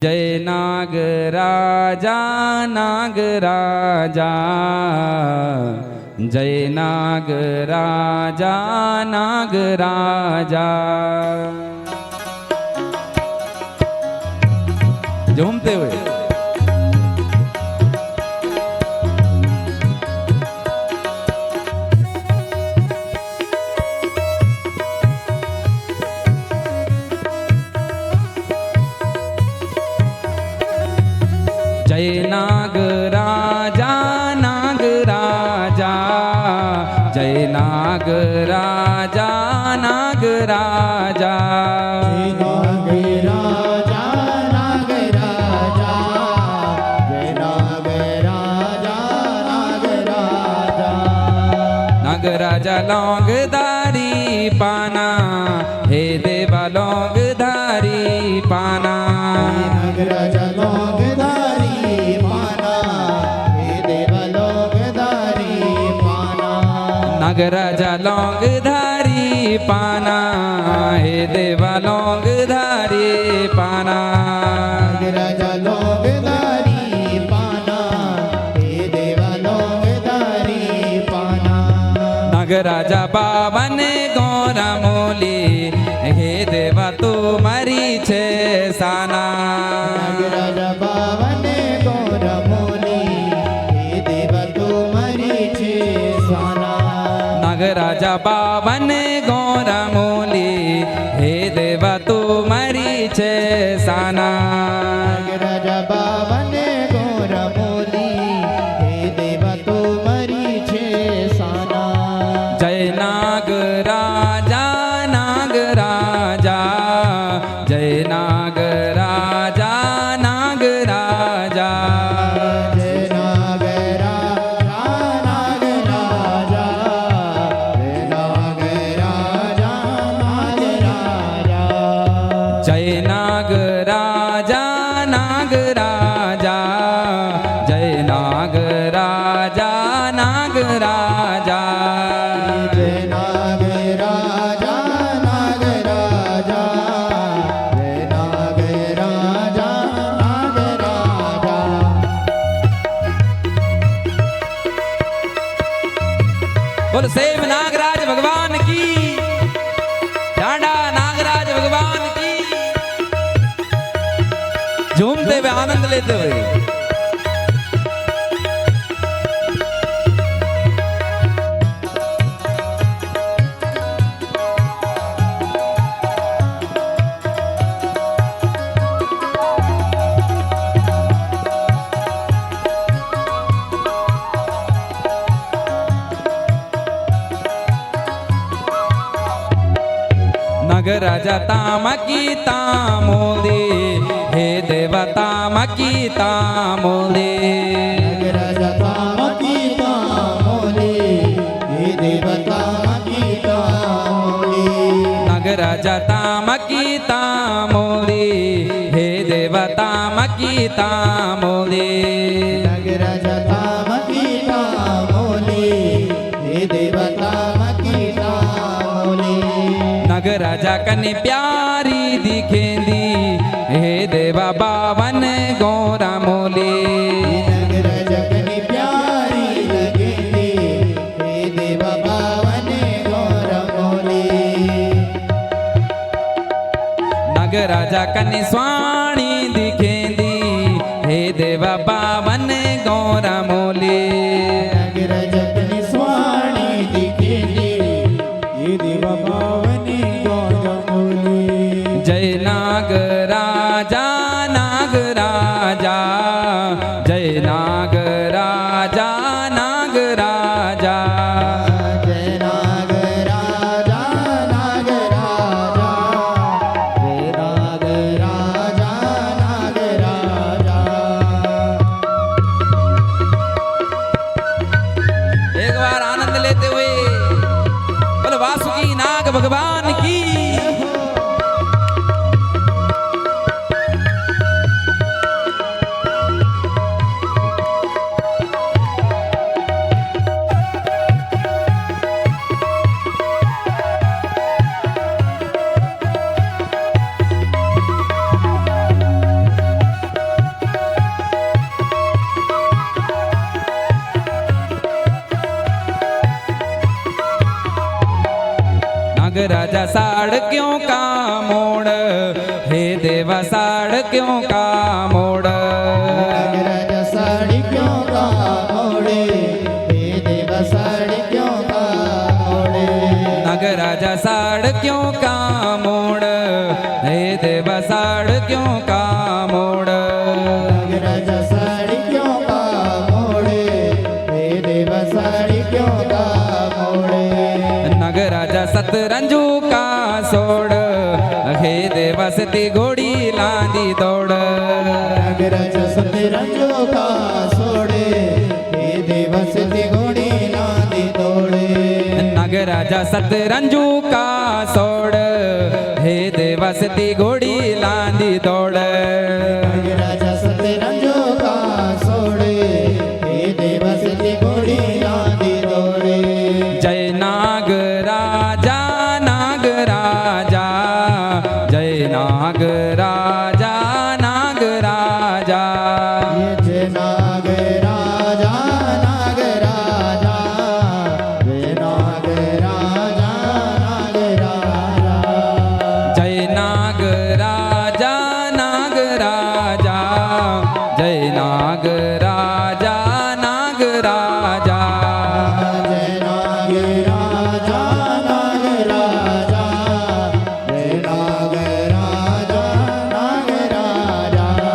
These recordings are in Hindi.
जय नागराजा नागराजा, जय नागराजा नागराजा। झूमते हुए जय नागराजा नागराजा, जय नागराजा नागराजा। जय नागराजा नागराजा, जय नागराजा नागराजा। नागराजा लौंगधारी पाना, हे देवा लौंगधारी पाना। नागराजा लौंगधारी पाना, हे देवा लौंगधारी पाना। नागराजा लौंगधारी पाना, हे देवा लौंगधारी पाना। नागराजा लौंगधारी पाना, हे देवा लौंगधारी पाना। नागराजा बावन गौरा मोली, हे देवा तू मरी छे साना। नागराजा बावन गौरा मोली, हे देवा तू मरी छे साना। नागराजा बावन गौरा मोली, हे देवा तू मरी छे साना। नागराजा बावन गौरा मोली, हे देवा तू मरी छे साना। जय नागराजा नागराजा, जय नागराजा नागराजा। जय नागराजा नागराजा, जय नागराजा नागराजा। जय नागराजा नागराजा, जय नागराजा नागराजा। जय नागराजा नागराजा, जय नागराजा नागराजा। बोल सेव नागराज भगवान की, डांडा नागराज भगवान की। झूमते हुए आनंद लेते हुए नागराजा तामकी तामोदे, हे देवा तामकी तामोदे। नागराजा तामकी तामोले, हे देवा तामकी तामोले। नागराजा तामकी तामोदे, हे देवा तामकी तामोदे। नागराजा तामकी तामोले, हे देवा तामकी तामोले। नागराजा कने प्यारी दिखेंदी, हे देवा बावन गौरा मोले। नागराजा कनी प्यारी लगेंदी, हे देवा बावन गौरा मोले। नागराजा कने स्वाणी दिखेंदी, हे देवा बावन गौरा मोले। नागराजा कनी स्वाणी दिखेंदी, हे देवा बावन गौरा मोले। जय नागराजा नागराजा, जय नागराजा नागराजा। जय नागराजा नागराजा, जय नागराजा देवा साड़ क्यों का मोड़ नागराज साड़ी क्यों का मोड़े हे देव साड़ी क्यों का मोड़े नागराज साड़ क्यों का मोड़ हे देवा साड़ क्यों का मोड़ नागराज साड़ी क्यों का मोड़े हे देव साड़ी क्यों का मोड़े नागराज सतरंजू का सोड़ हे देवा सती घोड़ी लांदी दौड़ नागराज सतरंजो का सोड़े हे देव सती घोड़ी लांदी दौड़े नागराज सतरंजू का सोड़ हे देवा सती घोड़ी लांदी दौड़ नागराज सतरंजो का सोड़े हे देव सती घोड़ी लांदी दौड़े जय नागराजा नागराजा जय नागराजा नागराजा ये जय नागराजा नागराजा जय नागराजा नागराजा जय नागराजा नागराजा जय नागराजा नागराजा जय नागराजा नागराजा जय नागराजा नागराजा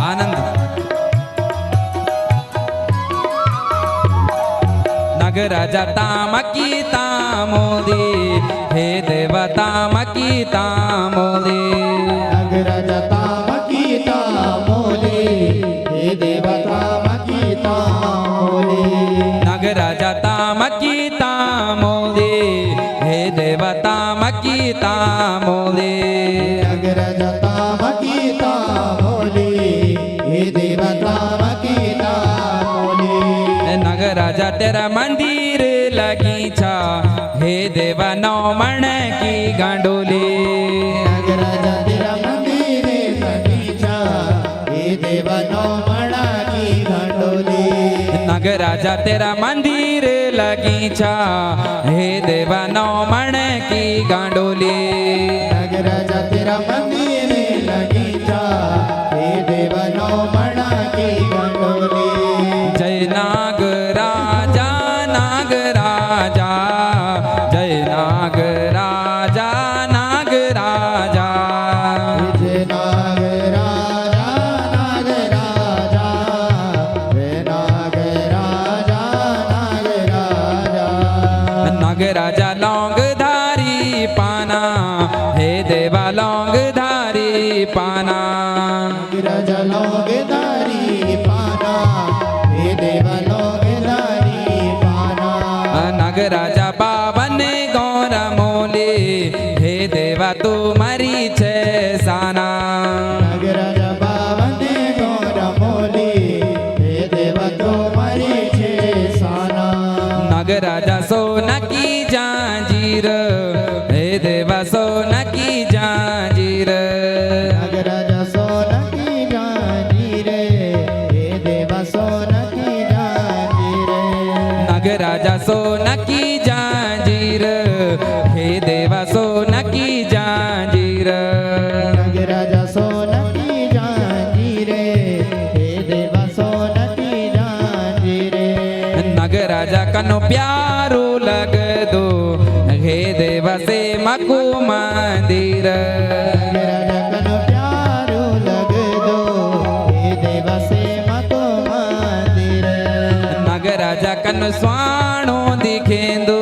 आनंद नागराजा तामकी तामोदी हे देवा तामकी तामोदी नागराज तामकी तामोले हे देव तामकी तामोले नागराजा तामकी तामोदी हे देवा तामकी तामोदी नागराज तामकी तामोले हे देव तामकी तामोले नागराजा तेरा मंदिर लगीचा हे देवा नौ मण की गांडोली नागराज तेरा मंदिर बगीचा हे देव नौ मणा की घंडोली नागराजा तेरा मंदिर लगीचा हे देवा नौ मण की गांडोली नागराज तेरा मंदिर बगीचा हे देव नौ मणा की घंडोली जय नागराजा नागराजा जय नागराजा नागराजा जय नागराजा नागराजा जय नागराजा नागराजा नागराजा लौंगधारी पाना हे देवा लौंगधारी पाना नागराज लोगदारी पाना हे देव लोगदारी पाना नागराजा बावन गौर मोले हे देवा तू मरी छे साना नागराज बावन गौर मोली हे देव तो मरी छे साना नागराजा सोन की जांजीर हे देवा सोन की जांजीर नागराज सोन की जांजीरे हे देव सोन की जांजीरे नागराजा सोन की जांजीर हे देवा सोन की जांजीर नागराज सोन की जांजीरे हे देव सोन की जांजीरे नागराजा कनु प्यारो लग दो हे देवा से मकु मंदिर नागराज कन प्यारो लग दो हे देव से मको मंदिर नागराजा कनु स्वाणो दिखेंदो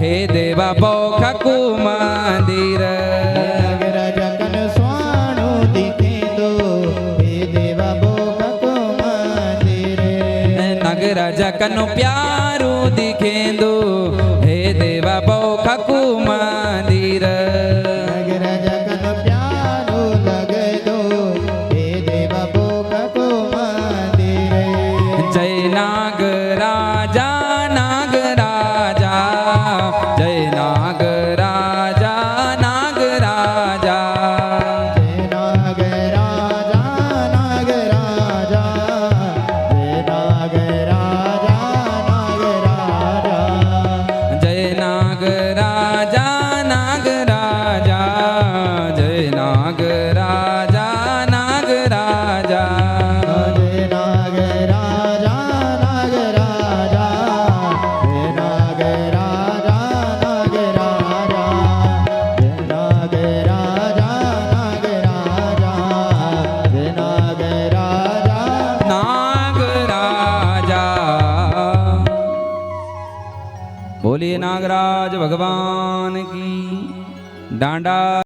हे देवा बोखकु मंदिर नागराज कन स्वाणो दिखेंदो हे देव बोखको मंदिर नागराजा कनु प्यारो दिखेंदो हे देवा बोखकु मंदिर नागराज बोलिए नागराज भगवान की। डांडा